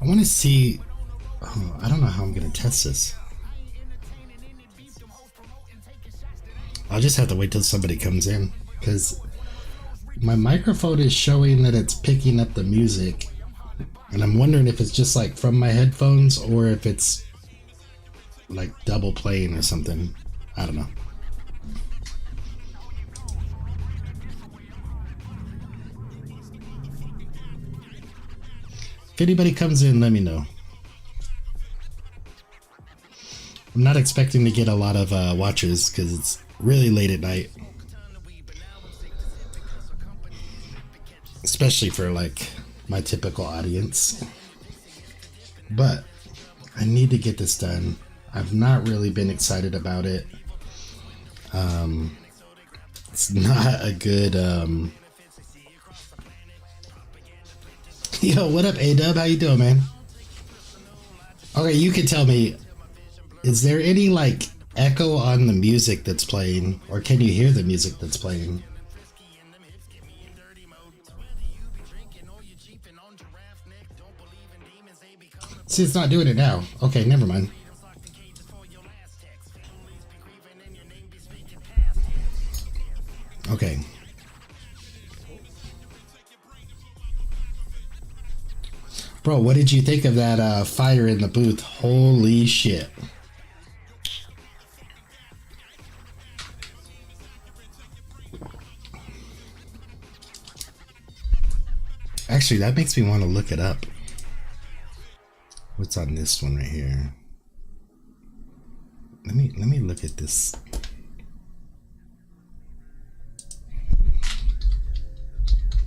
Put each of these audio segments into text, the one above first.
I want to see. Oh, I don't know how I'm gonna test this. I'll just have to wait till somebody comes in because my microphone is showing that it's picking up the music, and I'm wondering if it's just like from my headphones or if it's like double playing or something. I don't know. If anybody comes in, let me know. I'm not expecting to get a lot of watchers because it's really late at night. Especially for like my typical audience. But I need to get this done. I've not really been excited about it. It's not a good Yo, what up, A-Dub? How you doing, man? Okay, you can tell me, is there any like echo on the music that's playing, or can you hear the music that's playing? See, it's not doing it now. Okay, never mind. Okay. Bro, what did you think of that fire in the booth? Holy shit. Actually, that makes me want to look it up. What's on this one right here? Let me look at this.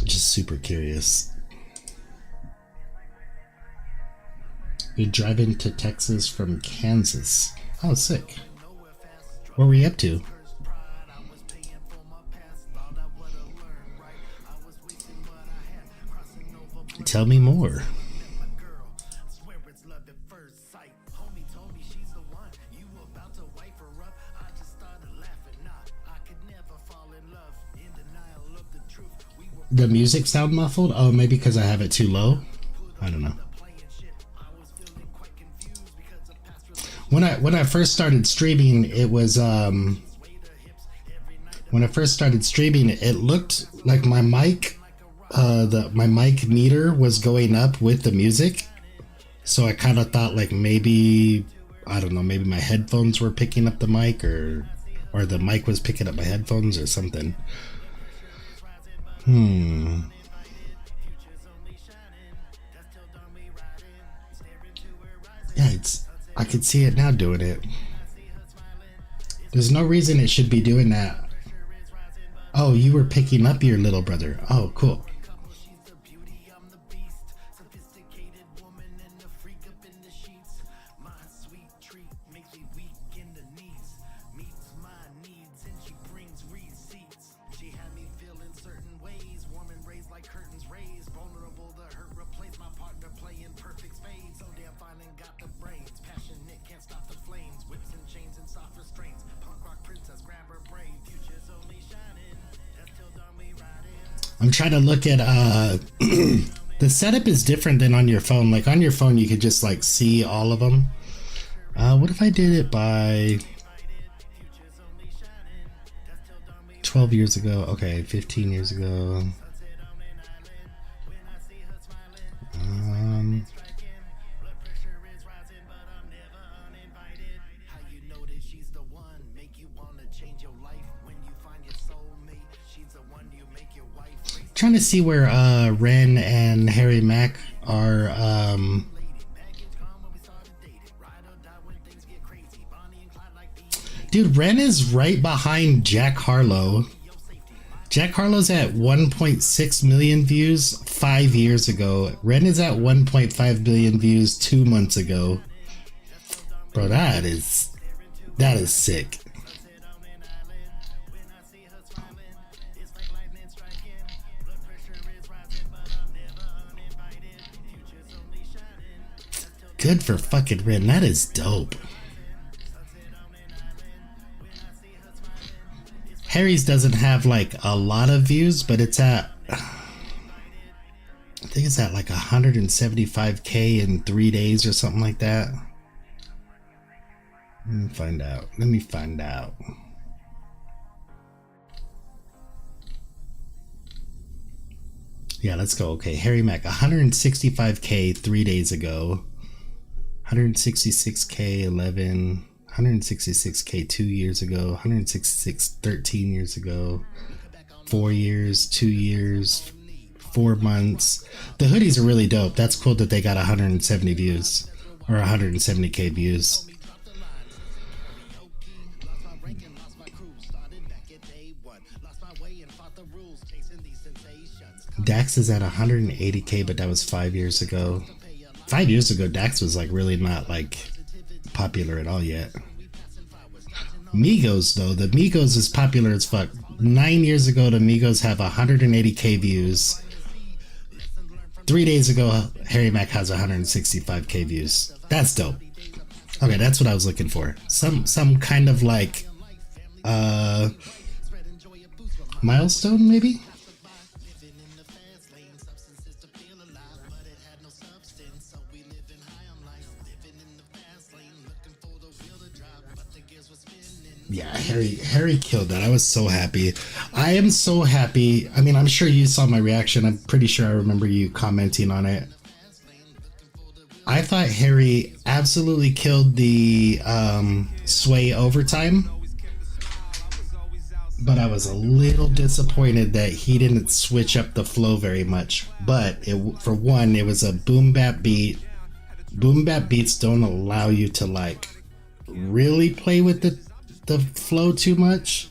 Just super curious. You're driving to Texas from Kansas. Oh, sick. What were you up to? Tell me more. The music sound muffled? Oh, maybe because I have it too low? I don't know. When I first started streaming, it was when I first started streaming, it looked like my mic my mic meter was going up with the music. So I kind of thought like maybe, I don't know, maybe my headphones were picking up the mic, or the mic was picking up my headphones or something. Yeah, I could see it now doing it. There's no reason it should be doing that. Oh, you were picking up your little brother. Oh, cool. I'm trying to look at the setup is different than on your phone. Like on your phone you could just like see all of them. What if I did it by 12 years ago? Okay, 15 years ago. Trying to see where Ren and Harry Mack are. Dude, Ren is right behind Jack Harlow. Jack Harlow's at 1.6 million views 5 years ago. Ren is at 1.5 billion views 2 months ago. Bro, that is sick. Good for fucking Ren. That is dope. Harry's doesn't have like a lot of views, but it's at, I think it's at like 175K in 3 days or something like that. Let me find out. Let me find out. Yeah, let's go. Okay, Harry Mack, 165K 3 days ago. 166K 11. 166K 2 years ago. 166 13 years ago. 4 years, 2 years, 4 months. The hoodies are really dope. That's cool that they got 170 views or 170K views. Dax is at 180K, but that was 5 years ago. 5 years ago, Dax was like really not like popular at all yet. Migos though, the Migos is popular as fuck. 9 years ago, the Migos have 180K views. 3 days ago, Harry Mack has 165K views. That's dope. Okay, that's what I was looking for. Some kind of like milestone maybe. Yeah, Harry killed that. I was so happy. I am so happy. I mean, I'm sure you saw my reaction. I'm pretty sure I remember you commenting on it. I thought Harry absolutely killed the sway overtime, but I was a little disappointed that he didn't switch up the flow very much. But for one, it was a boom bap beat. Boom bap beats don't allow you to like really play with the flow too much,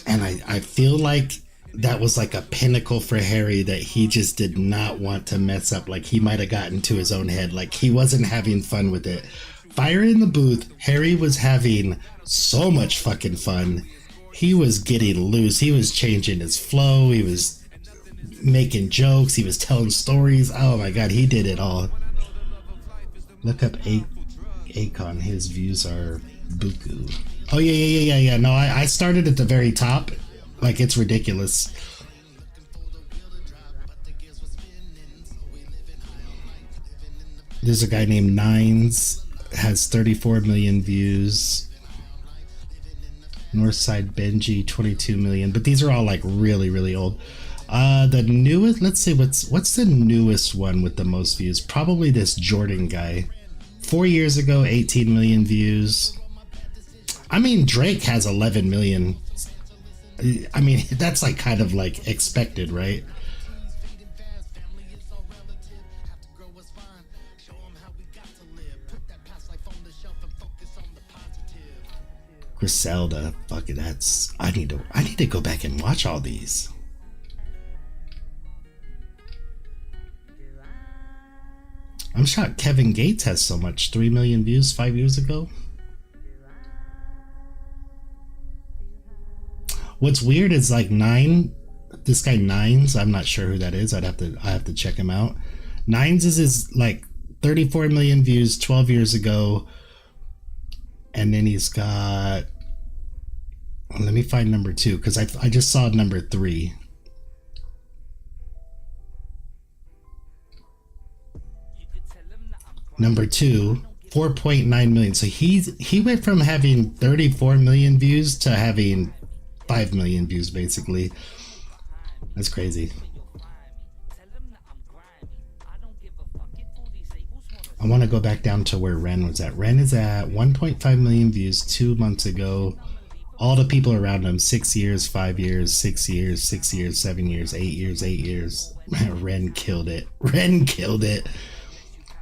and I feel like that was like a pinnacle for Harry that he just did not want to mess up. Like he might have gotten to his own head, like he wasn't having fun with it. Fire in the Booth, Harry was having so much fucking fun. He was getting loose, he was changing his flow, he was making jokes, he was telling stories. Oh my god, he did it all. Look up Akon, his views are buku. Oh yeah. No, I started at the very top. Like it's ridiculous. There's a guy named Nines, has 34 million views. Northside Benji, 22 million. But these are all like really old. The newest, let's see, what's the newest one with the most views? Probably this Jordan guy. 4 years ago, 18 million views. I mean, Drake has 11 million. I mean, that's like kind of like expected, right? Griselda, fuck it, that's I need to go back and watch all these. I'm shocked Kevin Gates has so much. 3 million views 5 years ago. What's weird is like this guy Nines, I'm not sure who that is. I have to check him out. Nines is like 34 million views 12 years ago. And then he's got, let me find number 2 because I just saw number 3. Number 2, 4.9 million. So he went from having 34 million views to having 5 million views basically. That's crazy. I want to go back down to where Ren was at. Ren is at 1.5 million views 2 months ago. All the people around him, 6 years, 5 years, 6 years, 6 years, 7 years, 8 years, 8 years. Ren killed it. Ren killed it.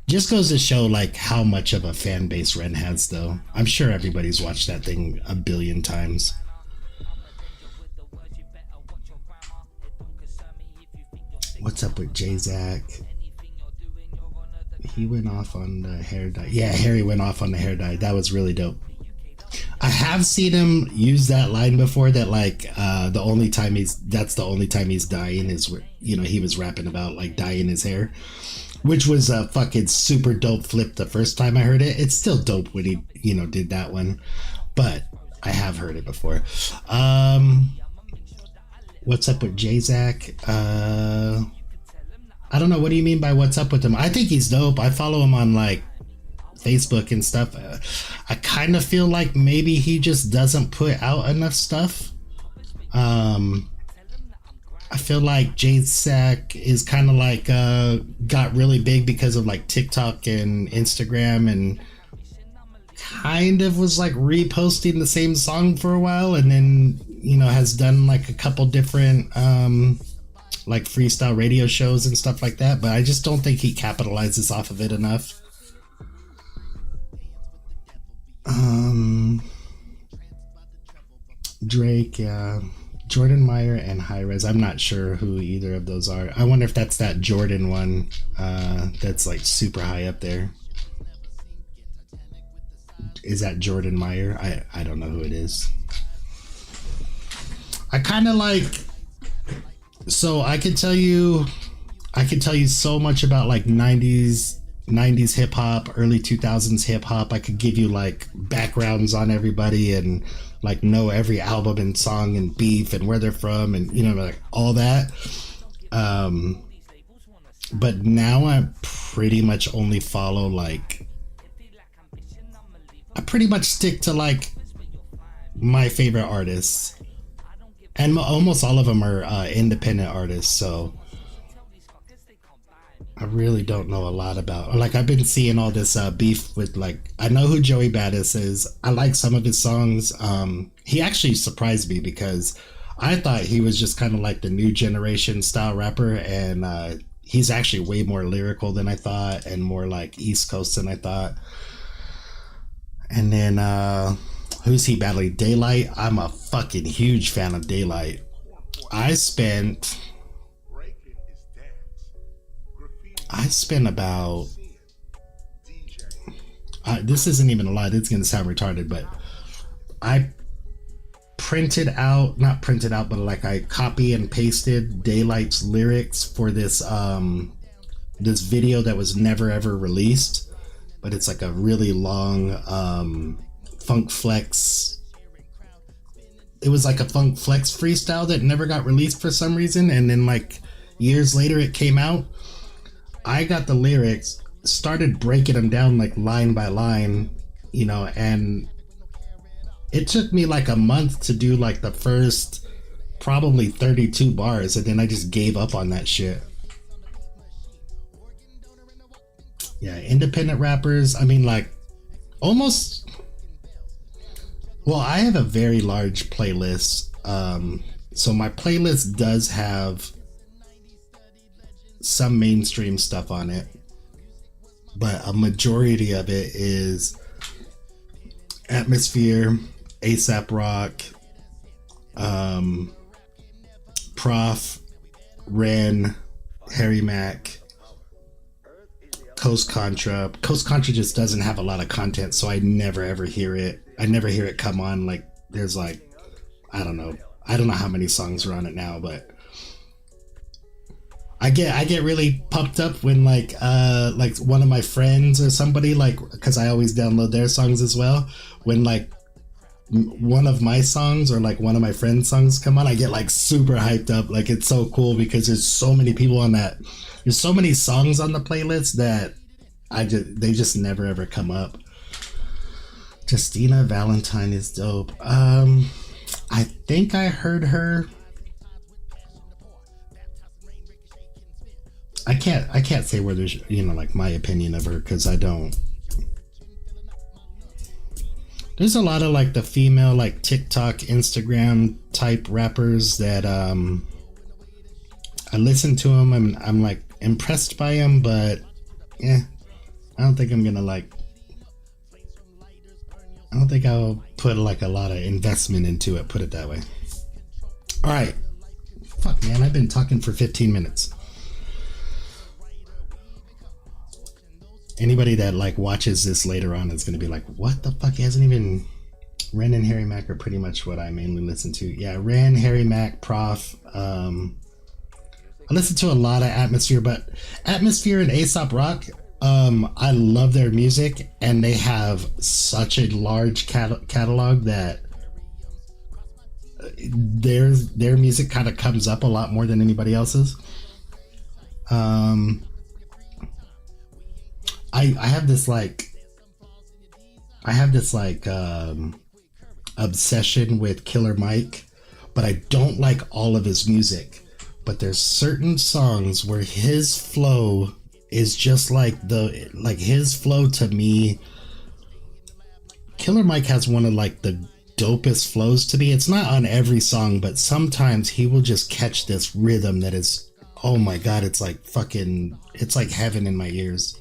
Just goes to show like how much of a fan base Ren has though. I'm sure everybody's watched that thing a billion times. What's up with J-Zack? He went off on the hair dye. Yeah, Harry went off on the hair dye. That was really dope. I have seen him use that line before that like that's the only time he's dyeing is, you know, he was rapping about like dyeing his hair. Which was a fucking super dope flip the first time I heard it. It's still dope when he, you know, did that one. But I have heard it before. What's up with J-Zack? I don't know. What do you mean by what's up with him? I think he's dope. I follow him on like Facebook and stuff. I kind of feel like maybe he just doesn't put out enough stuff. I feel like J-Zack is kind of like got really big because of like TikTok and Instagram, and kind of was like reposting the same song for a while, and then has done like a couple different like freestyle radio shows and stuff like that, but I just don't think he capitalizes off of it enough. Drake, yeah. Jordan Meyer and High Res. I'm not sure who either of those are. I wonder if that's that Jordan one that's like super high up there. Is that Jordan Meyer? I don't know who it is. I kind of like, so I could tell you so much about like 90s hip hop, early 2000s hip hop. I could give you like backgrounds on everybody and like know every album and song and beef and where they're from and like all that. But now I pretty much only follow like, I pretty much stick to like my favorite artists, and almost all of them are independent artists, so I really don't know a lot about, like, I've been seeing all this beef with, like, I know who Joey Badass is. I like some of his songs. He actually surprised me because I thought he was just kind of like the new generation style rapper, and he's actually way more lyrical than I thought and more like East Coast than I thought. And then who's he battling? Daylight. I'm a fucking huge fan of Daylight. I spent about this isn't even a lie, it's gonna sound retarded, but I not printed out, but like I copy and pasted Daylight's lyrics for this this video that was never ever released, but it's like a really long Funk Flex. It was like a Funk Flex freestyle that never got released for some reason, and then like years later it came out. I got the lyrics, started breaking them down like line by line, and it took me like a month to do like the first probably 32 bars, and then I just gave up on that shit. Yeah, independent rappers, I mean, like, almost, well, I have a very large playlist. So my playlist does have some mainstream stuff on it, but a majority of it is Atmosphere, ASAP Rock, Prof, Ren, Harry Mack, Coast Contra. Coast Contra just doesn't have a lot of content, so I never ever hear it. I never hear it come on. Like, there's like, I don't know how many songs are on it now, but I get really pumped up when like one of my friends or somebody, like, because I always download their songs as well, when like one of my songs or like one of my friends' songs come on, I get like super hyped up. Like, it's so cool because there's so many people on that. There's so many songs on the playlist that they just never ever come up. Justina Valentine is dope. I think I heard her. I can't say whether like my opinion of her, because I don't. There's a lot of like the female like TikTok, Instagram type rappers that I listen to them and I'm like impressed by them, but yeah, I don't think I'm gonna like. I don't think I'll put like a lot of investment into it. Put it that way. All right, fuck man, I've been talking for 15 minutes. Anybody that like watches this later on is going to be like, what the fuck? He hasn't even. Ren and Harry Mack are pretty much what I mainly listen to. Yeah, Ren, Harry Mack, Prof. I listen to a lot of Atmosphere, but Atmosphere and A$AP Rock, I love their music, and they have such a large catalog that their music kind of comes up a lot more than anybody else's. I have this obsession with Killer Mike, but I don't like all of his music. But there's certain songs where his flow is just like his flow to me. Killer Mike has one of like the dopest flows to me. It's not on every song, but sometimes he will just catch this rhythm that is, oh my god, it's like heaven in my ears.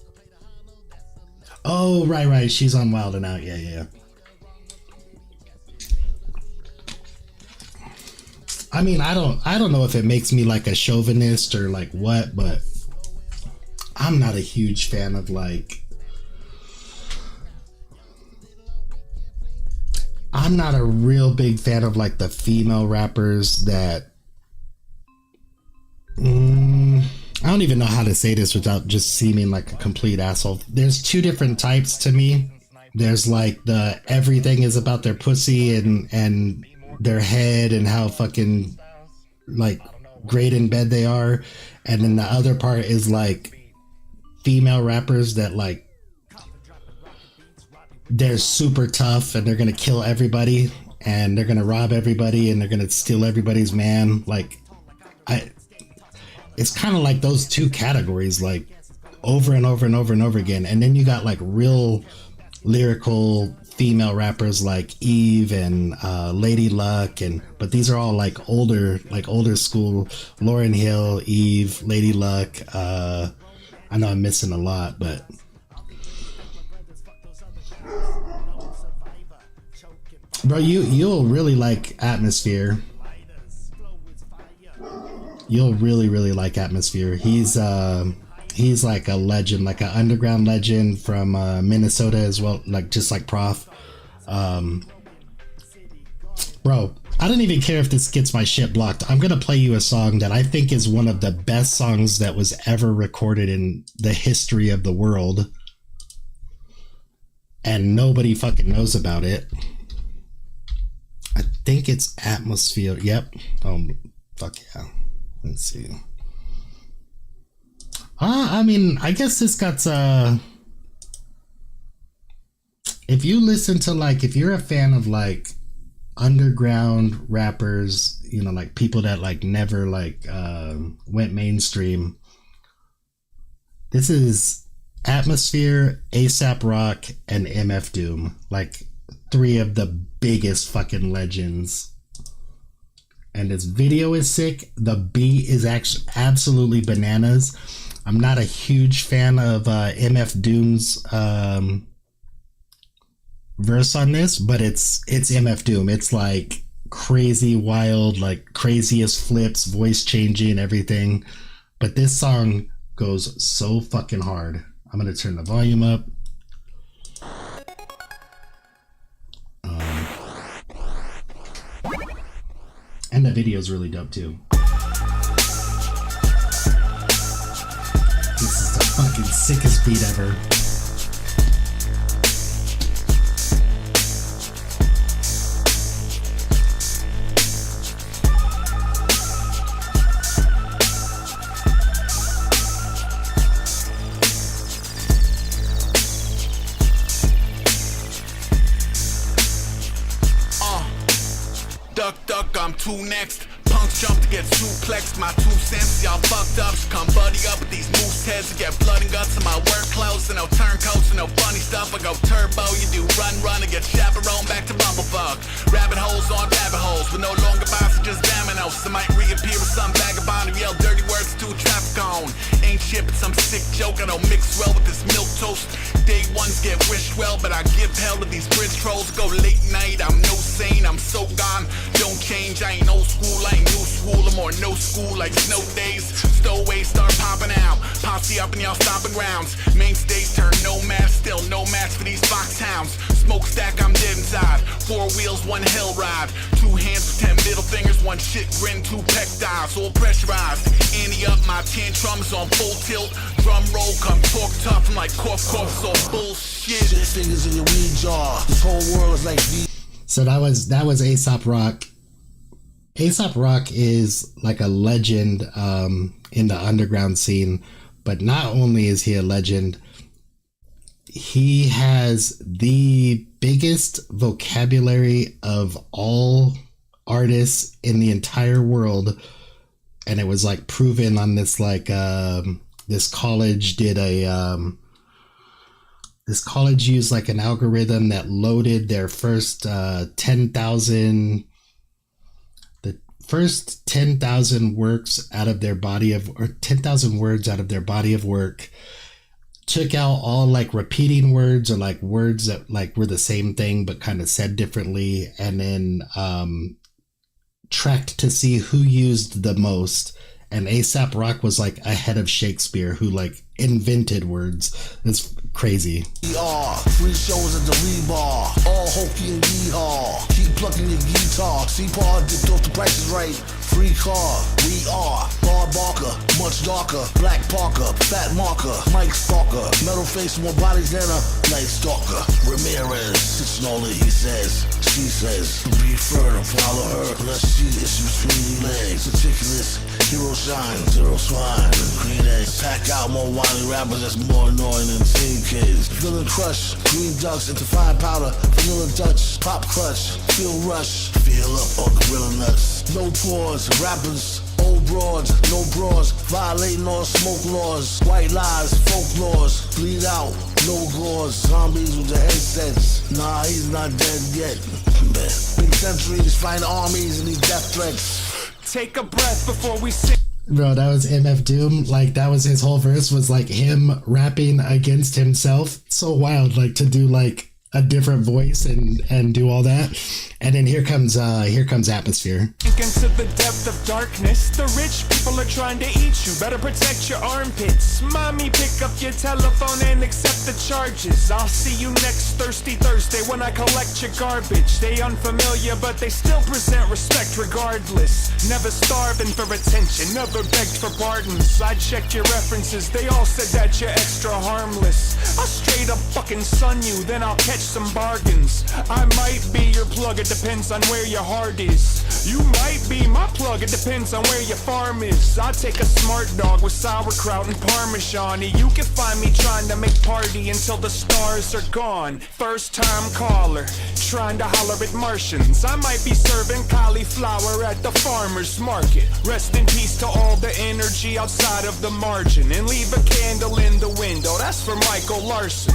Oh, right. She's on Wild and Out. Yeah. I mean, I don't know if it makes me like a chauvinist or like what, but I'm not a huge fan of I'm not a real big fan of like the female rappers that I don't even know how to say this without just seeming like a complete asshole. There's two different types to me. There's like the everything is about their pussy and their head and how fucking like great in bed they are. And then the other part is like female rappers that like they're super tough and they're gonna kill everybody and they're gonna rob everybody and they're gonna steal everybody's man. It's kind of like those two categories, like over and over and over and over again. And then you got like real lyrical female rappers like Eve and Lady Luck, but these are all like older school. Lauryn Hill, Eve, Lady Luck. I know I'm missing a lot, but bro, you'll really like Atmosphere. You'll really like Atmosphere. He's like a legend, like an underground legend from Minnesota as well, like just like Prof. Bro, I don't even care if this gets my shit blocked. I'm gonna play you a song that I think is one of the best songs that was ever recorded in the history of the world, and nobody fucking knows about it. I think it's Atmosphere. Yep. Oh, fuck yeah. Let's see. I mean, I guess this got if you listen to like, if you're a fan of like underground rappers, you know, like people that like never like went mainstream, this is Atmosphere, ASAP Rock, and MF Doom, like three of the biggest fucking legends. And this video is sick. The beat is actually absolutely bananas. I'm not a huge fan of MF Doom's verse on this, but it's MF Doom. It's like crazy, wild, like craziest flips, voice changing, everything. But this song goes so fucking hard. I'm gonna turn the volume up. And the video is really dope too. This is the fucking sickest beat ever. Duck, I'm two next. Punks jump to get suplexed. My 2 cents, y'all fucked up. Come buddy up with these moose heads and get blood and guts in my work clothes. And no turncoats and no funny stuff. I go turbo, you do run and get chaperone back to bumblefuck. Rabbit holes on rabbit holes with no longer bounds, just dominoes. I might reappear with some vagabond who yell dirty words to a traffic cone. Ain't shit but some sick joke. I don't mix well with this milk toast. Day ones get wished well, but I give hell to these bridge trolls. Go late night, I'm no sane, I'm so gone. Don't change, I ain't old school, I ain't new school. I'm more no school like snow days. Stowaways start popping out. Posse up in y'all stomping grounds. Mainstays turn no match, still no match for these foxhounds. Smokestack, I'm dead inside. 4 wheels, 1 hell ride. 2 hands with 10 middle fingers, 1 shit grin, 2 pectiles, all pressurized. Ante up, my tantrums on full tilt. Drum roll, come talk tough, I'm like cough, so bullshit. 6 fingers in your weed jar. This whole world is like So that was ASAP Rock. Aesop Rock is like a legend in the underground scene, but not only is he a legend, he has the biggest vocabulary of all artists in the entire world. And it was like proven on this, like, this college did a, this college used like an algorithm that loaded their first 10,000, the first 10,000 works out of their body of, or 10,000 words out of their body of work, took out all like repeating words or like words that like were the same thing but kind of said differently, and then tracked to see who used the most. And A$AP Rock was like ahead of Shakespeare, who like invented words. It's crazy. Free shows at the rebar, all hokey and yeehaw. Keep plucking your guitar, C-Par dipped off the prices right. Free car, we are Bar Barker, much darker, Black Parker, Fat Marker, Mike Stalker, metal face, more bodies than a night stalker. Ramirez, sits all that he says, she says, be fair to follow her, unless she is between the legs. Meticulous, hero shine, zero swine, green eggs. Pack out more whiny rappers that's more annoying than teen kids. Villain crush, green ducks into fine powder, vanilla Dutch, pop clutch, feel rush, feel up on gorilla nuts. No pause, rappers, old broads, no bras, violating all smoke laws, white lies, folklores, bleed out, no gauze, zombies with the headsets. Nah, he's not dead yet. Big centuries, find armies and these death threats. Take a breath before we sing. Bro, that was MF Doom. Like, that was his whole verse, was like him rapping against himself. So wild, like, to do like a different voice and do all that. And then here comes Atmosphere. Into the depth of darkness, the rich people are trying to eat you. Better protect your armpits. Mommy, pick up your telephone and accept the charges. I'll see you next Thirsty Thursday when I collect your garbage. They unfamiliar, but they still present respect regardless. Never starving for attention, never begged for pardons. I checked your references, they all said that you're extra harmless. I'll straight up fucking sun you, then I'll catch some bargains. I might be your plug, it depends on where your heart is. You might be my plug, it depends on where your farm is. I take a smart dog with sauerkraut and parmesan. You can find me trying to make party until the stars are gone. First time caller, trying to holler at Martians. I might be serving cauliflower at the farmer's market. Rest in peace to all the energy outside of the margin. And leave a candle in the window, that's for Michael Larson.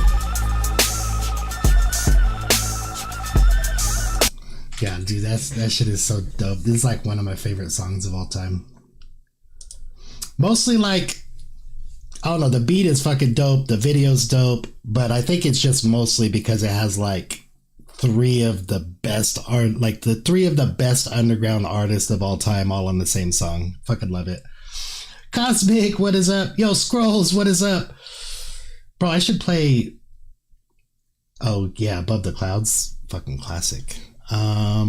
Yeah, dude, that shit is so dope. This is like one of my favorite songs of all time. Mostly like, I don't know, the beat is fucking dope, the video's dope, but I think it's just mostly because it has like three of the best underground artists of all time all on the same song. Fucking love it. Cosmic, what is up? Yo, Scrolls, what is up? Bro, I should play, oh yeah, Above the Clouds. Fucking classic. I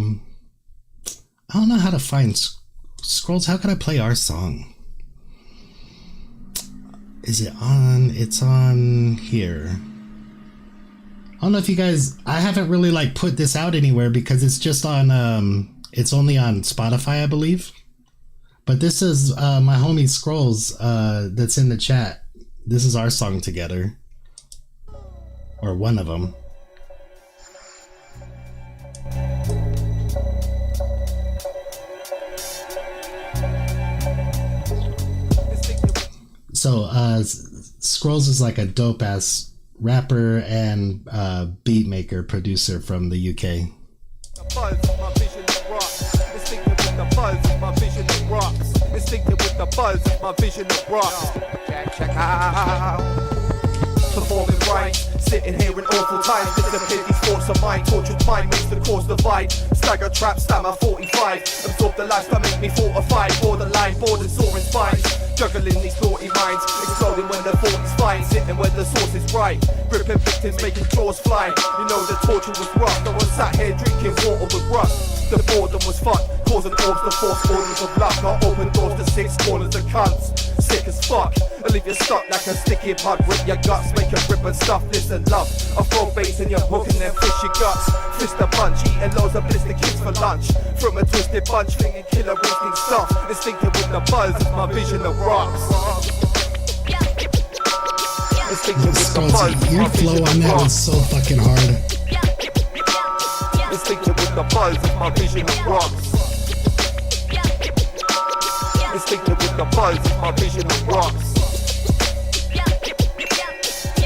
don't know how to find Scrolls. How can I play our song? Is it on? It's on here. I don't know if you guys, I haven't really like put this out anywhere because it's just on, it's only on Spotify, I believe. But this is my homie Scrolls that's in the chat. This is our song together. Or one of them. So Scrolls is like a dope ass rapper and beat maker producer from the UK. Performing right, sitting here in awful times. Disappear these thoughts of mine. Tortured mind makes the cause divide. Stagger trap, stammer 45. Absorb the lifestyle, make me fortified. Borderline, border soaring spines. Juggling these naughty minds. Exploding when the 40's fine. Sitting where the source is bright. Gripping victims, making jaws fly. You know the torture was rough. I was sat here drinking water with rust. The boredom was fucked. Causing orbs to force orders of luck. I open doors to six corners of cunts. sick as fuck. I leave you stuck like a sticky mud. Rip your guts, make you rip and stuff. Listen, love, I throw baits in your hook and then fish your guts. Fist a punch, eating loads of blister kids for lunch. From a twisted bunch, thinking killer instinct stuff. Instinctive with the buzz of my vision of rocks. Scrolls, your flow on that was so fucking hard. Instinctive with the buzz of my vision of rocks. Instinctive with the buzz of my vision of rocks.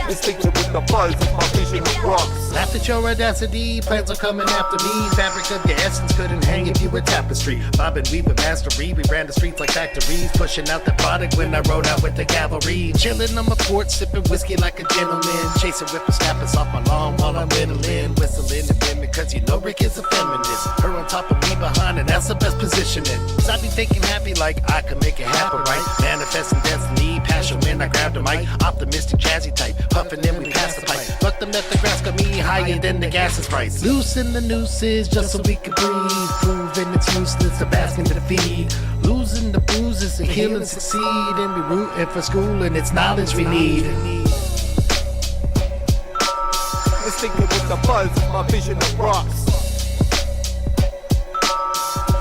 Instinctive with the buzz of my vision of rocks. Laughed at your audacity, plans are coming after me. Fabric of your essence couldn't hang if you were tapestry. Bob and weave with mastery, we ran the streets like factories. Pushing out the product when I rode out with the cavalry. Chilling on my porch, sipping whiskey like a gentleman. Chasing whippers, snappers off my lawn while I'm whittling. Whistling at women, cause you know Rick is a feminist. Her on top of me behind, and that's the best positioning. Cause I be thinking happy like I can make it happen, right? Manifesting destiny, passion when I grabbed the mic. Optimistic, jazzy type, puffing then we pass the pipe. But the method grass got me higher than the gas's price. Loosen the nooses just so we can breathe. Proving it's useless to bask in defeat. Losing the bruises and healing succeed. And we rooting for school and it's knowledge we need. Instinctive with the buzz of my vision of rocks.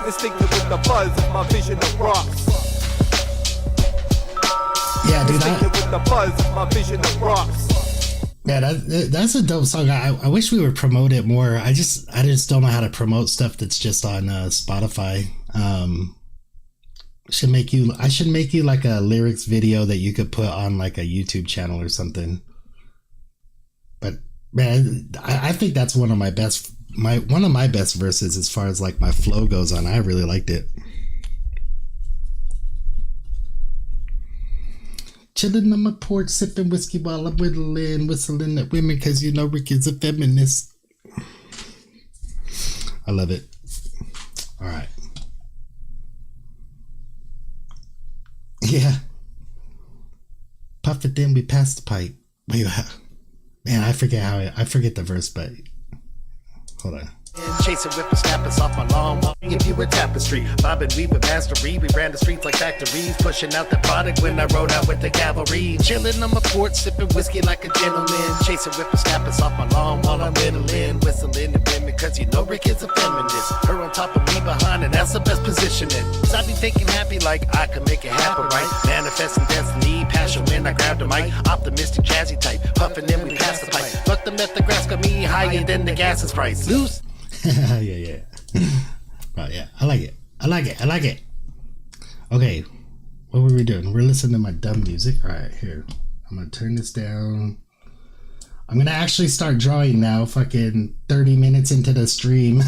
Instinctive with the buzz of my vision of rocks. Yeah, dude, Instinctive with the buzz of my vision of rocks. yeah, that's a dope song. I wish we would promote it more. I just don't know how to promote stuff that's just on Spotify. I should make you like a lyrics video that you could put on like a YouTube channel or something. But man, I think that's one of my best verses as far as like my flow goes on. I really liked it. Chilling on my porch, sipping whiskey while I'm whistling at women, cause you know Rick is a feminist. I love it. All right. Yeah. Puff it, then we pass the pipe. Wait, man, I forget the verse, but hold on. Chasing whippersnappers off my lawn, if you were tapestry. Bob and weave with mastery, we ran the streets like factories. Pushing out the product when I rode out with the cavalry. Chilling on my porch, sipping whiskey like a gentleman. Chasing whippersnappers off my lawn while I'm whittling. Whistling at women, cause you know Rick is a feminist. Her on top of me behind, and that's the best positioning. Cause I be thinking happy like I can make it happen, right? Manifesting destiny, passion when I grab the mic. Optimistic, jazzy type, puffing then we pass the pipe. Fuck the method grass got me higher than the gas's price. Loose. yeah. Right, yeah. I like it. Okay. What were we doing? We're listening to my dumb music. Alright, here. I'm gonna turn this down. I'm gonna actually start drawing now, fucking 30 minutes into the stream.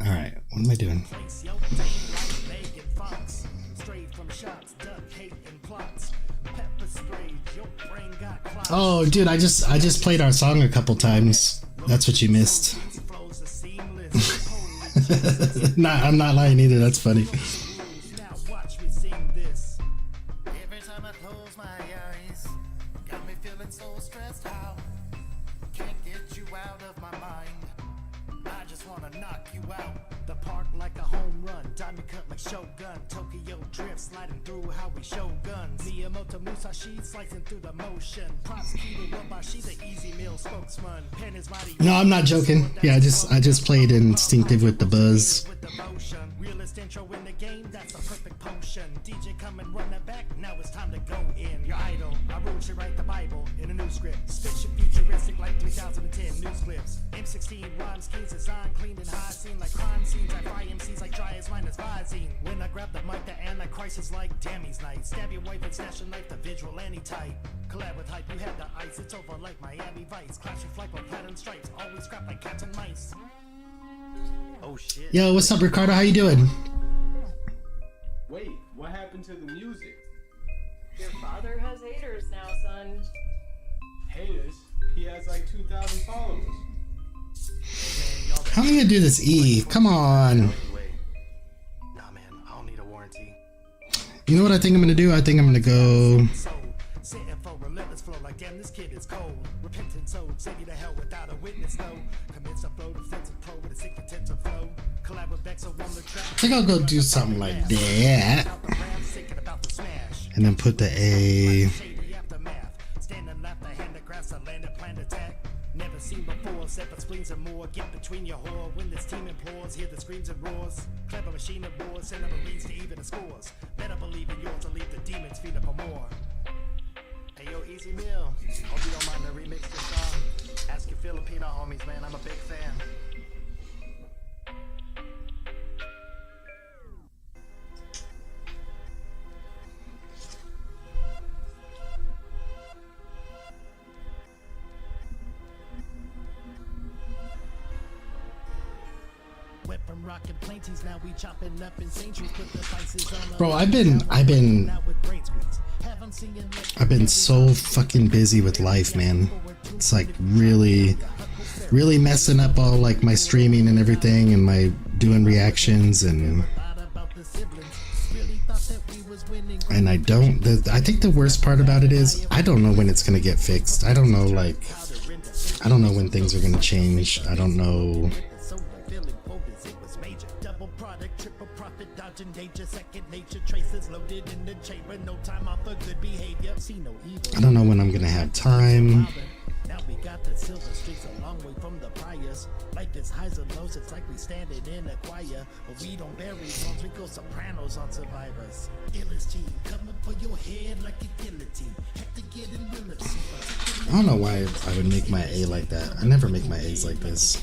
Alright, what am I doing? Oh, dude, I just played our song a couple times. That's what you missed. I'm not lying either. That's funny. Every time I close my eyes, got me feeling so stressed out. Can't get you out of my mind. I just wanna knock you out. The park like a home run, diamond cut like Shogun. Tokyo drift sliding through how we show guns. Miyamoto Musashi slicing through the motion. Prosecutor Wabashi, the easy meal spokesman. Pen is mighty. No, I'm not joking. Yeah, I just played Instinctive with the buzz. Realist intro in the game, that's a perfect potion. DJ come and run that back, now it's time to go in. Your idol, I wrote you write the Bible in a new script. Spit shit futuristic like 3010 news clips. M16 rhyme schemes design clean and high scene like crime scenes. I fry MCs like dry as mine as Visine. When I grab the mic, the antichrist is like Tammy's night. Stab your wife and snatch a knife, the vigilante type. Collab with hype, you had the ice, it's over like Miami Vice. Clash your flag with platinum stripes, always scrap like cats and mice. Oh shit. Yo, what's up, Ricardo? How you doing? Wait, what happened to the music? Your father has haters now, son. Haters? He has like 2,000 followers. How am I gonna do this E? Come on. Nah, man, I don't need a warranty. You know what I think I'm gonna do? I think I'm gonna go Sitting for relentless flow like damn, this kid is cold. Repentant soul, send you to hell without a witness, no. Commits upload, offensive pro with a sick potential flow. Collab with Bex, so on the track. I think I'll go do something like that. And then put the A. Standing left, the hand that grabs the land and plan attack. Never seen before, separate spleens and more. Get between your whore when this team implores. Hear the screams and roars. Clever machine of wars, send the Marines to even the scores. Better believe in yours to leave the demons feed up for more. Hey yo, easy meal. Hope you don't mind the remix this song. Ask your Filipino homies, man. I'm a big fan. Went from rockin' plainties, now we chopping up insane trees. Put the spices on. Bro, I've been so fucking busy with life, man. It's like really messing up all like my streaming and everything, and my doing reactions, and I don't. I think the worst part about it is I don't know when it's gonna get fixed. I don't know when things are gonna change. I don't know. I don't know when I'm gonna have time. Now we got the silver streaks a long way from the priors. Like this highs and lows, it's like we standing in a choir. But we don't bury bones, we go sopranos on survivors. Illest team coming for your head like a guillotine. Have to get in Willis. I don't know why I would make my A like that. I never make my A's like this.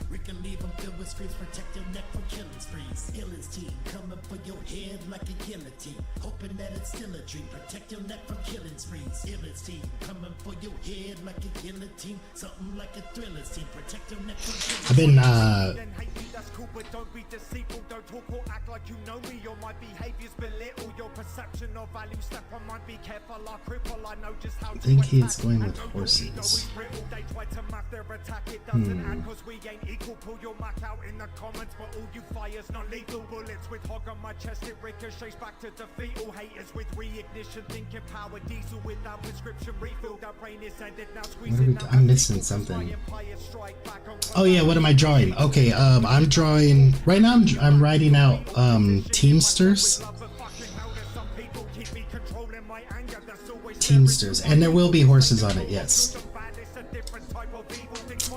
Rick can leave them filled with streets, protect your neck from killing sprees. Illest team coming for your head like a guillotine. Hoping that it's still a dream, protect your neck from killing sprees. Illest team coming for your head like a guillotine. Something like a thriller's team, protect your neck from killing I've been That's cool, but don't be deceitful. Don't talk or act like you know me, or my behaviors belittle your perception of value. Step on mine, be careful, I cripple. I know just how I think he's going with horses. they try to map their attack, it doesn't add cause we ain't equal. Pull your mark out in the comments, but all you fire's not lethal. Bullets with hog on my chest, it ricochets back to defeat all haters with re-ignition. Thinking power diesel without prescription refill. That brain is ended now, squeezing out. I'm missing something. Oh yeah, what am I drawing? Okay, I'm drawing right now. I'm writing out Teamsters. Teamsters, and there will be horses on it. Yes.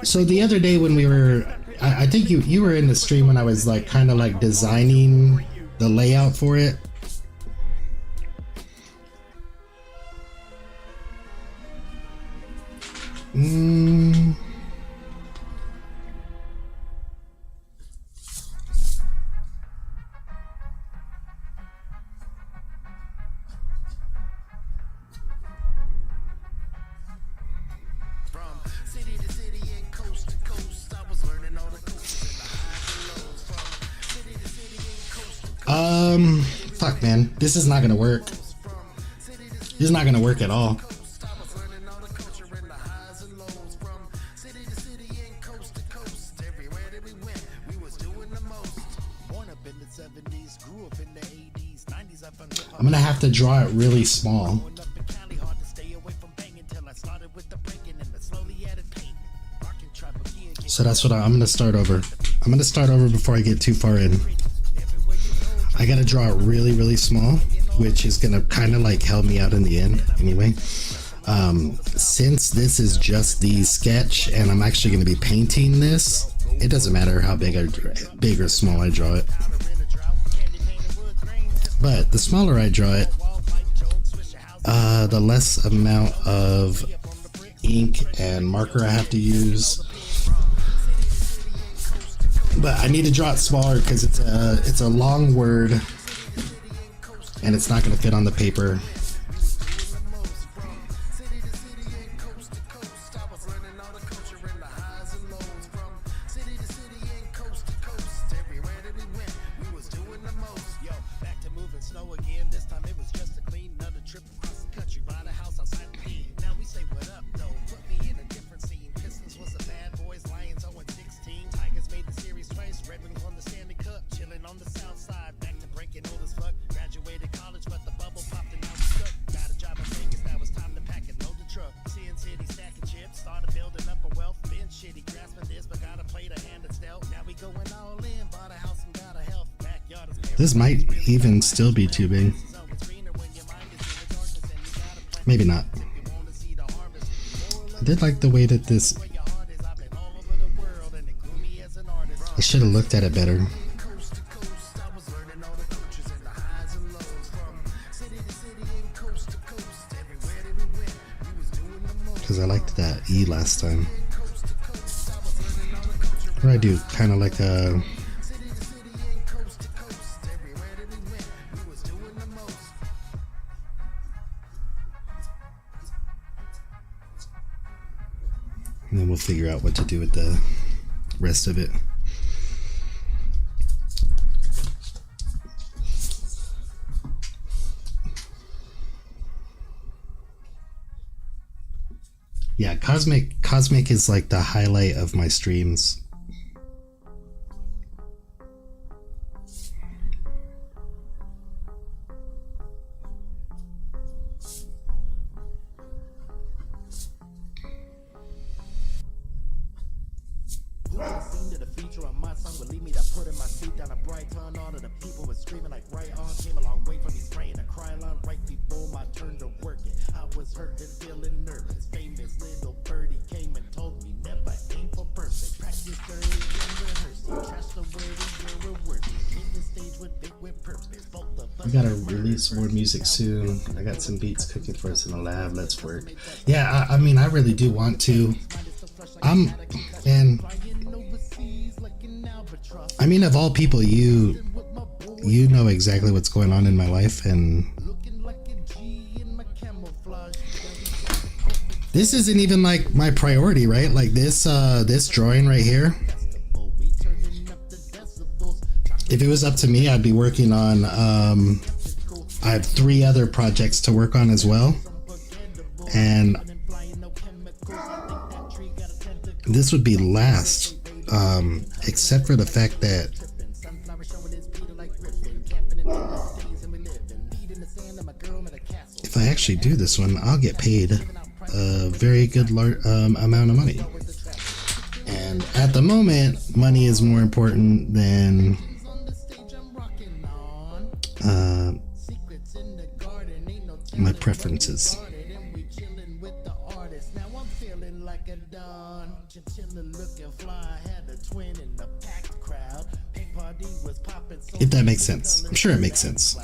So the other day when we were, I think you were in the stream when I was like kind of like designing the layout for it. Fuck, man. This is not gonna work. This is not gonna work at all. I'm gonna have to draw it really small. So that's what I'm gonna start over. I'm gonna start over before I get too far in. I gotta draw it really, really small, which is gonna kind of like help me out in the end anyway. Since this is just the sketch and I'm actually gonna be painting this, it doesn't matter how big or small I draw it. But the smaller I draw it, the less amount of ink and marker I have to use. But I need to draw it smaller because it's a long word and it's not going to fit on the paper. This might even still be too big. Maybe not. I did like the way that this... I should have looked at it better. Because I liked that E last time. What do I do? Kind of like a... And then we'll figure out what to do with the rest of it. Yeah, Cosmic is like the highlight of my streams. We gotta release more music soon. I got some beats cooking for us in the lab. Let's work. Yeah, I mean, I really do want to. And I mean, of all people, you know exactly what's going on in my life, and this isn't even like my priority, right? Like this drawing right here. If it was up to me, I'd be working on, I have 3 other projects to work on as well. And this would be last, except for the fact that if I actually do this one, I'll get paid a very good amount of money. And at the moment, money is more important than my preferences. If that makes sense. I'm sure it makes sense.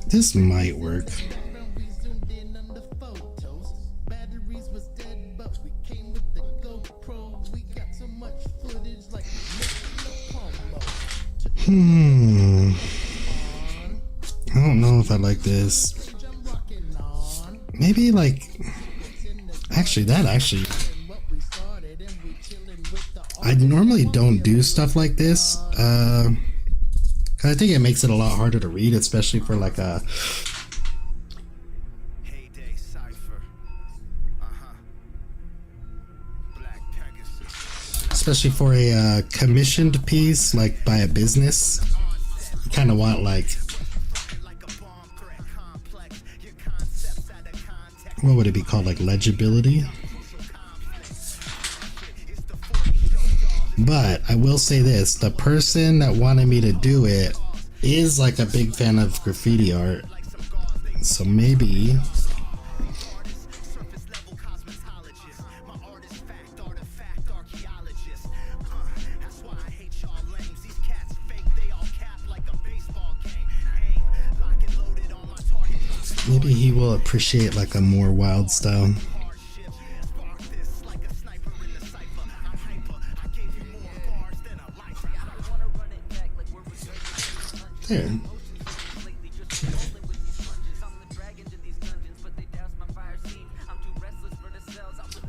This might work. I don't know if I like this. Maybe like actually I normally don't do stuff like this. I think it makes it a lot harder to read, especially for like a commissioned piece, like by a business. You kind of want like, what would it be called, like legibility? But I will say this, the person that wanted me to do it is like a big fan of graffiti art. So maybe he will appreciate like a more wild style. There.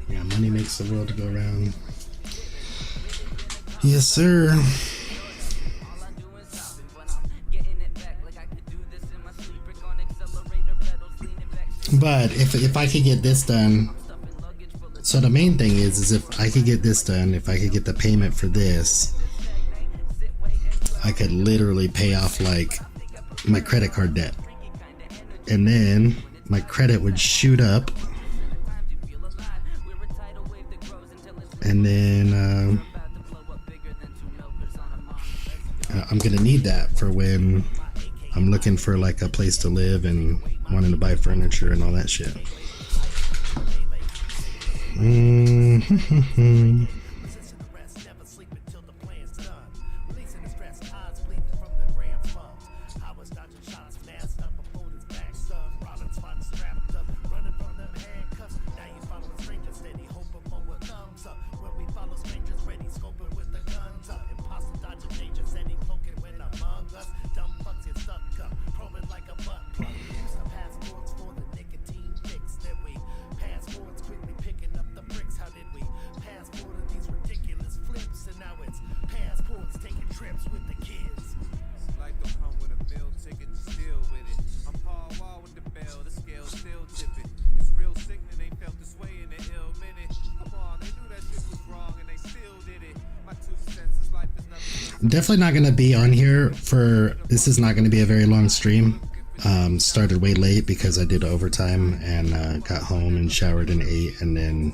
Yeah, money makes the world go round. Yes, sir. But if I could get this done, so the main thing is if I could get this done, if I could get the payment for this, I could literally pay off like my credit card debt, and then my credit would shoot up, and then I'm gonna need that for when I'm looking for like a place to live and wanting to buy furniture and all that shit. Definitely not going to be on here for, this is not going to be a very long stream. Started way late because I did overtime and got home and showered and ate, and then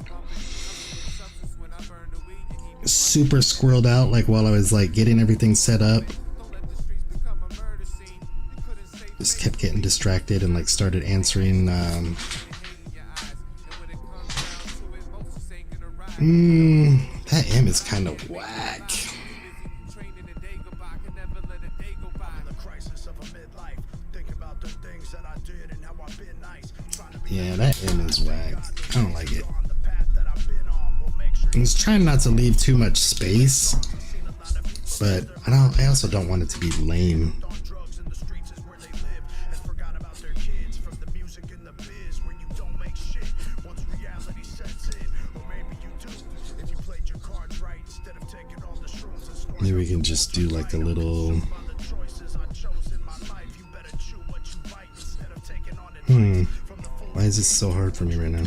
super squirreled out like while I was like getting everything set up. Just kept getting distracted and like started answering that M is kind of whack. Yeah, that M is whack. I don't like it. I was trying not to leave too much space, but I also don't want it to be lame. Maybe we can just do like a little. Why is this so hard for me right now?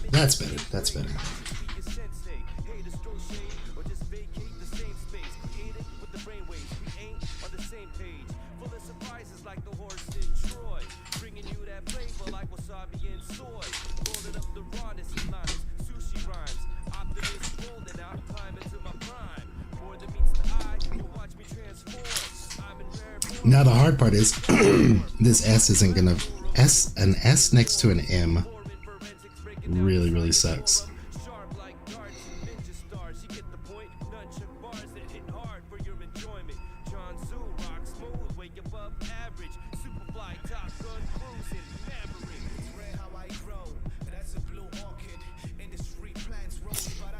That's better. That's better. Now the hard part is this S isn't gonna an S next to an M really sucks.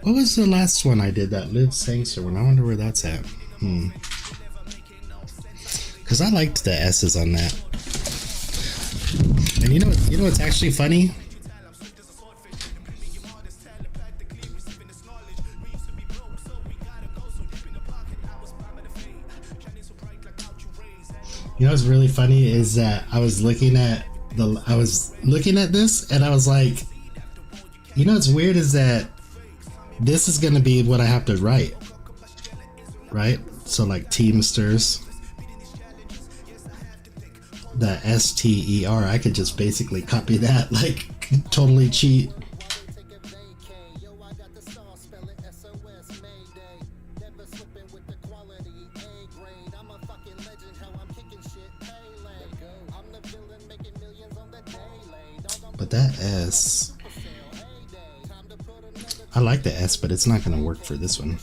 What was the last one I did, that Live Sangster one? I wonder where that's at. Because I liked the S's on that. And you know what's actually funny? You know what's really funny is that I was looking at this and I was like, you know what's weird is that this is gonna be what I have to write, right? So like Teamsters, the STER, I could just basically copy that, like totally cheat. But that S, I like the S, but it's not gonna work for this one.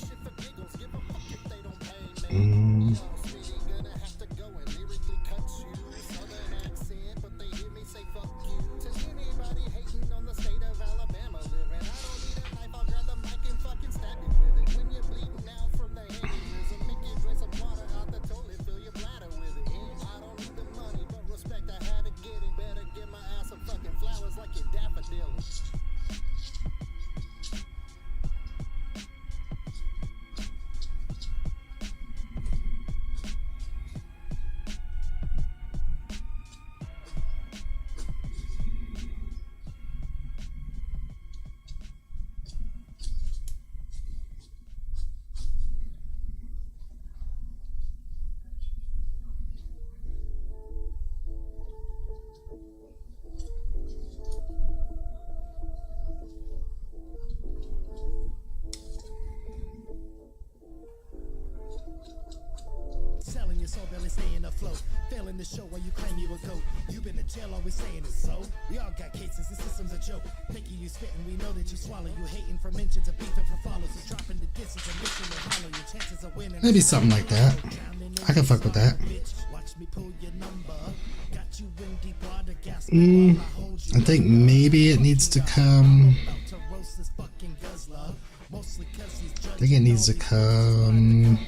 afloat. Failing to show where you claim you a goat. You've been to jail, always saying it's so. We all got cases, the system's a joke. Thinking you spitting, we know that you swallow. You hating for mentions of beefing for follows. It's dropping the distance and mission to hollow. Your chances of winning. Maybe something like that. I can fuck with that. Watch me pull your number. Got you in deep water, gas. I think maybe it needs to come. I think it needs to come.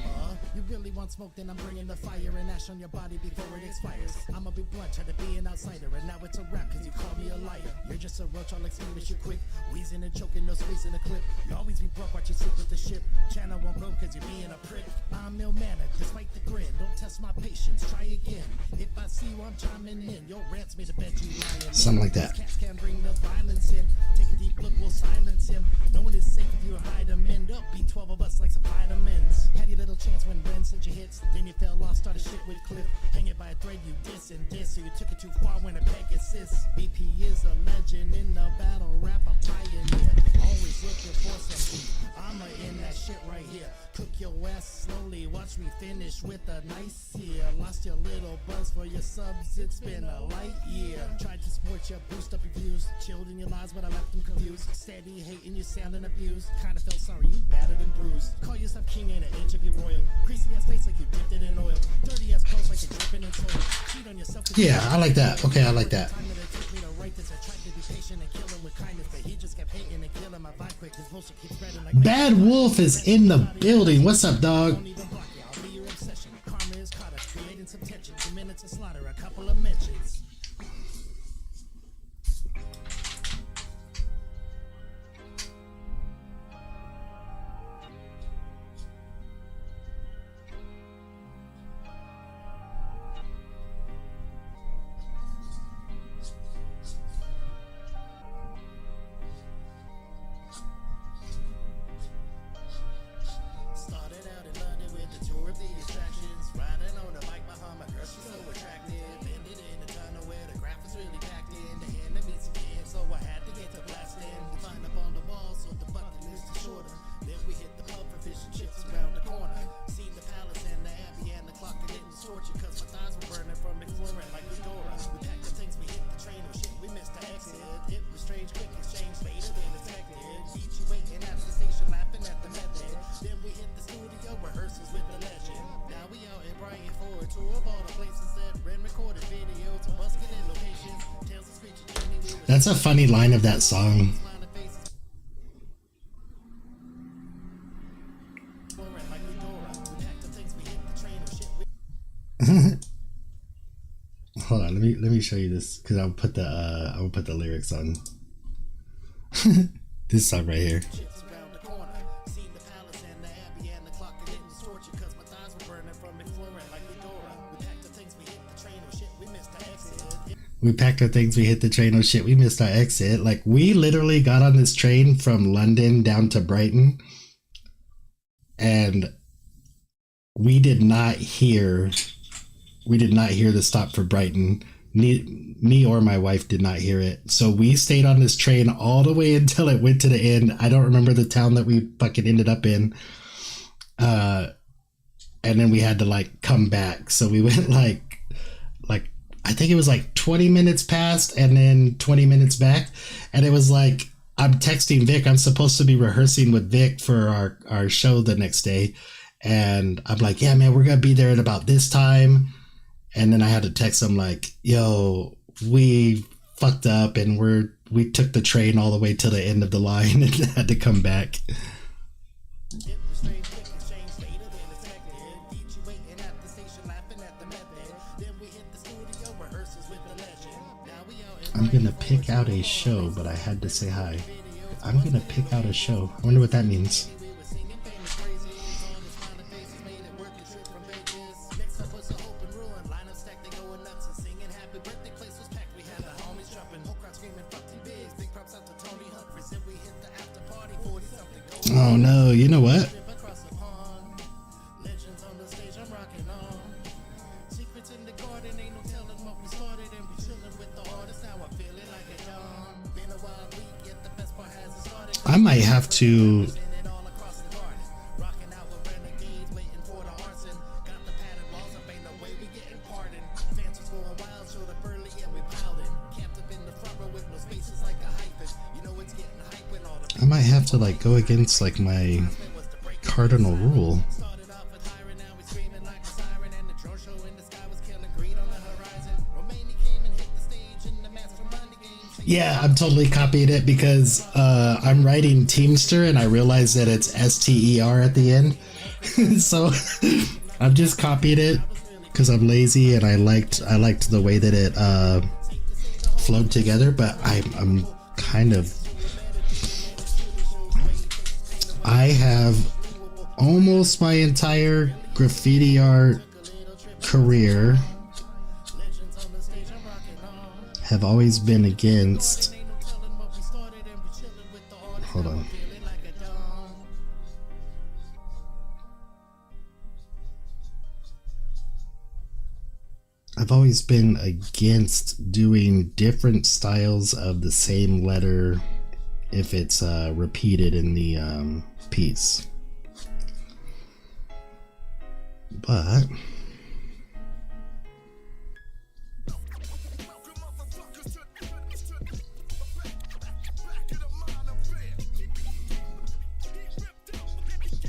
You really want smoke, then I'm bringing the fire and ash on your body before it expires. I'm a big blunt, try to be an outsider, and now it's a rap cause you call me a liar. You're just a roach, I'll extinguish you quick. Wheezing and choking, no space in the clip. You always be broke, watch you sleep with the ship. Channel won't grow cause you're being a prick. I'm ill-mannered, despite the grin. Don't test my patience, try again. If I see you, I'm chiming in. Your rants made a bet you lying. Something like that. Cats can bring the violence in. Take a deep look, we'll silence him. No one is safe if you hide him in. There'll be 12 of us like some vitamins. Had your little chance when Ren sent your hits. Then you fell off, started shit with Cliff. Hang it by a thread, you diss and diss. So you took it too far when a peg assists. BP is a legend in the battle rap, a pioneer. Always looking for some beat. I'ma end that shit right here. Cook your ass slowly, watch me finish with a nice year. Lost your little buzz for your subs, it's been a light year. Tried to support you, boost up your views. Chilled in your lies, but I left them confused. Steady hating, you sounding abused. Kinda felt sorry, you battered and bruised. Call yourself king, ain't an inch of your royal. Greasy ass face like you dipped it in oil. Dirty ass clothes like you're dripping in soil. Cheat on yourself. Yeah, I like that. Okay, I like that. Time that it took me to write this, I tried to be patient and kill him with kindness, but he just kept hating and killing my vibe quick. His bullshit keeps spreading like Bad Wolf is in the building. What's up, dog? don't even block you, I'll be your obsession. Karma is caught up, creating some tension. 2 minutes of slaughter, a couple of mentions. Started out in London with the tour of the attractions. Riding on a bike behind my girl, she's so attractive. Ended in a tunnel where the graph was really packed in. The hand to meet some kids, so I had to get to blasting. Climb up on the wall, so the bucket list is shorter. Then we hit the pub for fish and chips around the corner. Seen the palace and the abbey and the clock that didn't distort you, cause my thighs were burning from exploring like Fedora. We packed the things, we hit the train, oh shit, we missed the exit. It was strange, quick exchange, later than expected. Beat you waiting at the station, laughing at the method. Then we hit the studio, rehearsals with the legend. Now we out in Brighton for a tour of all the places that Ren recorded videos, to busking in locations. Tales of speech and journey, we were That's a funny line of that song. smiling faces. Exploring like Fedora. We packed the things, we hit the train, oh shit, we Hold on, let me show you this because I'll put the lyrics on. This song right here. chips around the corner. Seen the palace and the abbey and the clock that didn't distort you, cause my thighs were burning from exploring like Fedora. We packed the things, we hit the train, oh shit, we missed the exit. We packed our things, we hit the train, oh shit, we missed our exit. Like, we literally got on this train from London down to Brighton, and we did not hear the stop for Brighton. Me or my wife did not hear it. So we stayed on this train all the way until it went to the end. I don't remember the town that we fucking ended up in. And then we had to like come back. So we went like I think it was like 20 minutes past and then 20 minutes back. And it was like, I'm texting Vic. I'm supposed to be rehearsing with Vic for our show the next day. And I'm like, yeah, man, we're going to be there at about this time. And then I had to text him like, yo, we fucked up and we took the train all the way to the end of the line and had to come back. It was strange, quick exchange, later than expected. Beat you waiting at the station, laughing at the method. Then we hit the studio, rehearsals with the legend. Now we out in I'm going to pick out a show, but I had to say hi. I'm going to pick out a show. I wonder what that means. we were singing famous phrases. All the smiling faces made it worth the trip from Vegas. Next up was an open ruin, line up stacked, they going nuts and singing happy birthday. Place was packed, we had the homies jumping. Whole crowd screaming, fuck T Bigs. Big props out to Tony Humphries. Then we hit the after party, 40 something gold. Oh no, you know what? Trip across the pond. Legends on the stage, I'm rocking on. Secrets in the garden, ain't no telling what we started. And we chilling with the artists, now I'm feeling like a dawn. Been a wild week, yet the best part hasn't started. I might have to. Send it all across the garden. Rocking out with renegades, waiting for the arson. Got the padded walls up, ain't no way we getting pardoned. to like go against like my cardinal rule. Yeah, I'm totally copying it because I'm writing Teamster and I realize that it's STER at the end. So I've just copied it because I'm lazy and I liked the way that it flowed together. But I'm kind of, I have almost my entire graffiti art career have always been against, hold on, I've always been against doing different styles of the same letter if it's repeated in the piece. But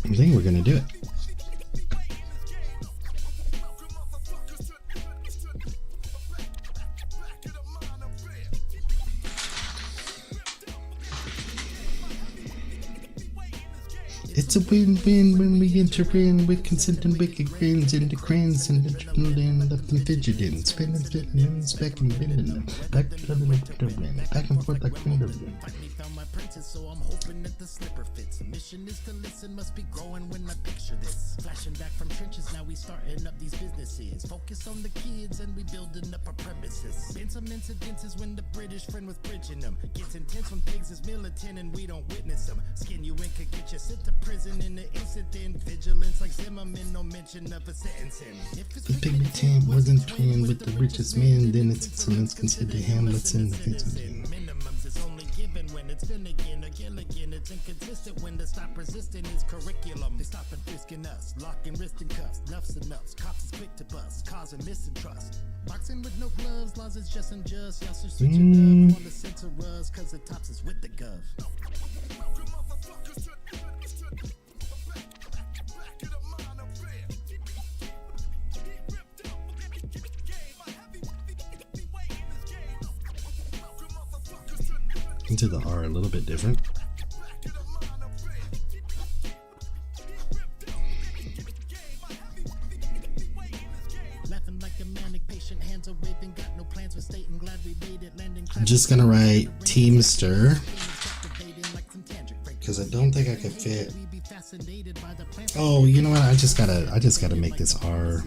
I think we're gonna do it. It's a win-win when we enter in with consent and wicked grins into crayons and adrenaline left them fidgeting, spinning, back and bending, back and forth like wind. So I'm hoping that the slipper fits. Mission is to listen, must be growing when I picture this. Flashing back from trenches, now we starting up these businesses. Focus on the kids and we building up our premises. Been some incidences when the British friend was bridging them. Gets intense when pigs is militant and we don't witness them. Skin you in could get you sent to prison in the incident. Vigilance like Zimmerman, no mention of a sentencing. If it's the pigment team wasn't twin with the richest man, then it's excellence considered Hamlets in the game. Minimums is only given when it's Finnegan or Gilligan. It's inconsistent when the stop resisting is curriculum. They stop and frisking us, locking wrist and cuffs. Nuff's enough, cops is quick to bust, causing mistrust. Boxing with no gloves, laws is just unjust. Y'all should switch it up on the center us, cause the tops is with the gov. Into the R a little bit different. I'm just gonna write Teamster because I don't think I could fit. Oh, you know what? I just gotta make this R.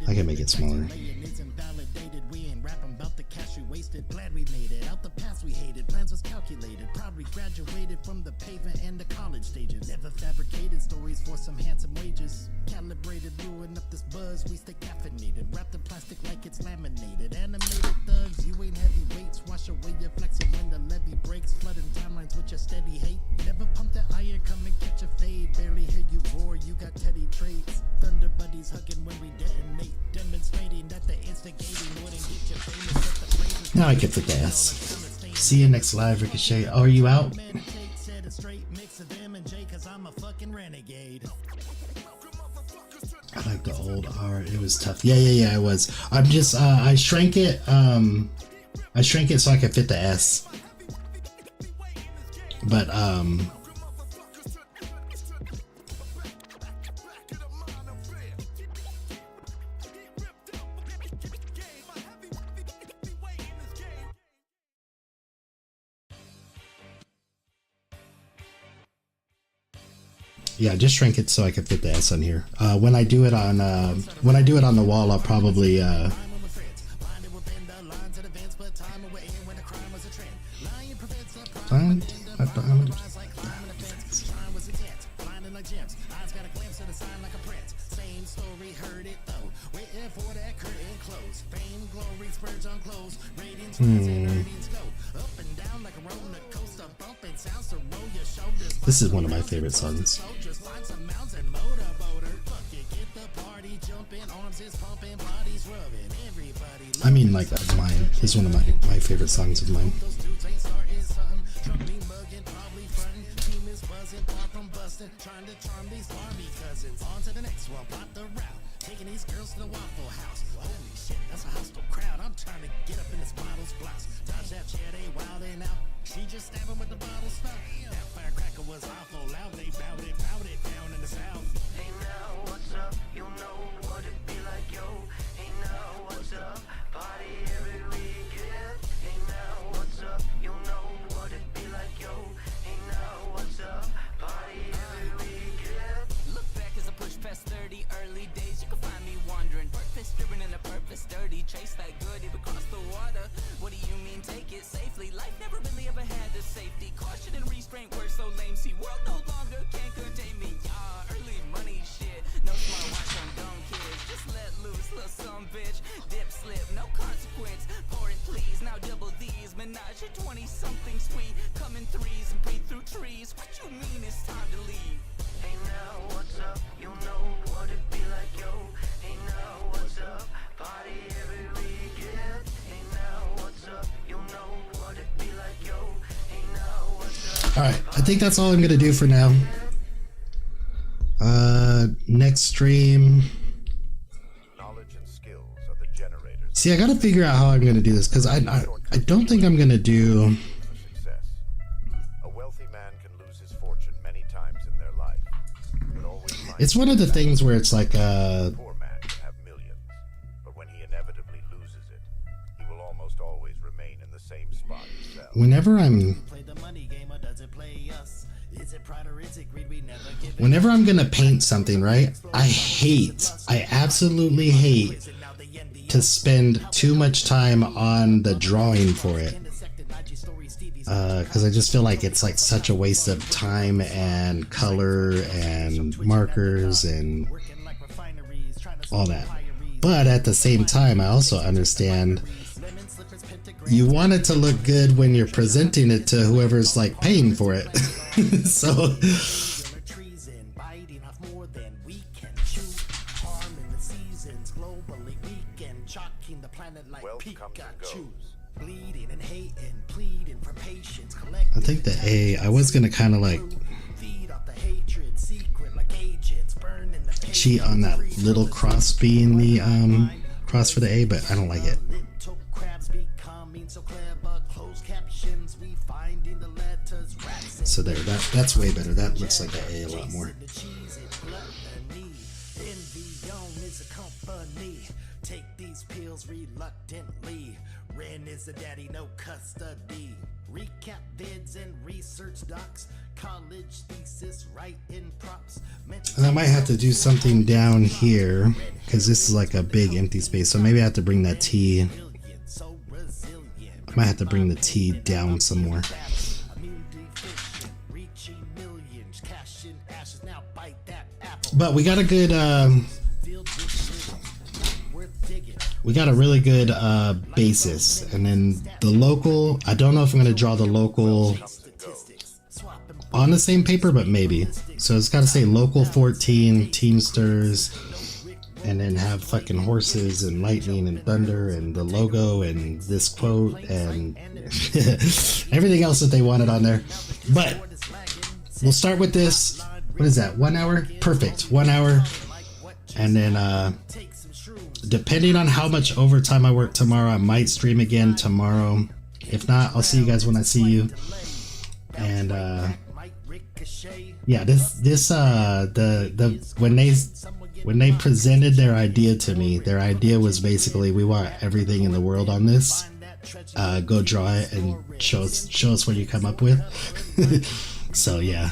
I can make it smaller. Glad we made it out the past we hated. Plans was calculated. Probably graduated from the pavement and the college stages. Never fabricated stories for some handsome wages. Calibrated, brewing up this buzz. We stay caffeinated. Wrapped in plastic like it's laminated. Animated thugs, you ain't heavyweights. Wash away your flexing when the levee breaks. Flooding timelines with your steady hate. Never pump that iron, come and catch a fade. Barely hear you roar, you got Teddy traits. Thunder buddies hugging when we detonate. Demonstrating that the instigating wouldn't get you famous. Now I can fit the S. See you next live, Ricochet. Oh, are you out? I like the old R. It was tough. Yeah, it was. I'm just I shrank it so I could fit the S. But yeah, just shrink it so I can fit the S on here. When I do it on the wall, I'll probably This is one of my favorite songs. I mean, like, that's mine. This is one of my favorite songs of mine. wasn't far from busting, trying to charm these Barbie cousins. On to the next one, plot the route. Taking these girls to the Waffle House. Holy shit, that's a hostile crowd. I'm trying to get up in this model's blouse. Dodge that chair, they wildin' out. She just stabbed him with the bottle spout. That firecracker was awful loud. They bowed it down in the south. Hey now, what's up? You know what it be like, yo. Hey now, what's up? Party every weekend. Hey now, what's up? You know what it be like, yo. Hey now, what's up? Party every weekend. Look back as I push past 30 early days. You can find me wandering, purpose driven and a purpose dirty. Chase that good, even cross the water. What do you mean, take it safely? Life never really ever had a safety. Caution and restraint were so lame. See, world no longer can contain me. Yeah, early money shit. No smartwatch on dumb kids. Just let loose, little some bitch. Dip slip, no consequence. Pour it please, now double these. Menage your 20-something sweet. Come in threes and breathe through trees. What you mean it's time to leave? Hey now, what's up? You know what it be like, yo. Hey now, what's up? Party every weekend. Hey now, what's up? You know what it be like, yo. Hey now, what's up? Alright, I think that's all I'm gonna do for now. Next stream. Knowledge and skills are the generators See, I gotta figure out how I'm gonna do this, because I don't think I'm gonna do... for success. A wealthy man can lose his fortune many times in their life, but always find It's one of the things where it's like, a poor man can have millions, but when he inevitably loses it, he will almost always remain in the same spot he fell. whenever I'm... Play the money game or does it play us? Is it pride or is it greed? We never give it. Whenever I'm gonna paint something, right? I absolutely hate to spend too much time on the drawing for it. Because I just feel like it's like such a waste of time and color and markers and all that. But at the same time, I also understand you want it to look good when you're presenting it to whoever's like paying for it. So I think the A, I was gonna kind of like cheat on that little cross being the cross for the A, but I don't like it. So there, that's way better. That looks like the A a lot more. Take these pills reluctantly. Ren is the daddy, no custody. Recap vids and research docs. College thesis, writing props. And I might have to do something down here because this is like a big empty space. So maybe I have to bring that T. I might have to bring the T down some more. But we got a good we got a really good basis, and then the local, I don't know if I'm gonna draw the local on the same paper, but maybe. So it's gotta say local 14 Teamsters, and then have fucking horses and lightning and thunder and the logo and this quote and everything else that they wanted on there. But we'll start with this. What is that, 1 hour? Perfect, 1 hour. And then depending on how much overtime I work tomorrow, I might stream again tomorrow. If not, I'll see you guys when I see you. And yeah, when they presented their idea to me, their idea was basically, we want everything in the world on this. Go draw it and show us what you come up with. So yeah.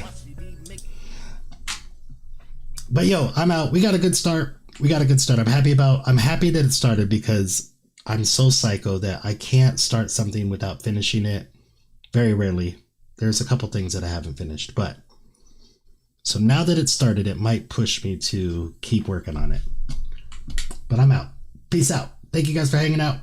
But yo, I'm out. We got a good start. I'm happy that it started, because I'm so psycho that I can't start something without finishing it. Very rarely. There's a couple things that I haven't finished, but so now that it started, it might push me to keep working on it. But I'm out. Peace out. Thank you guys for hanging out.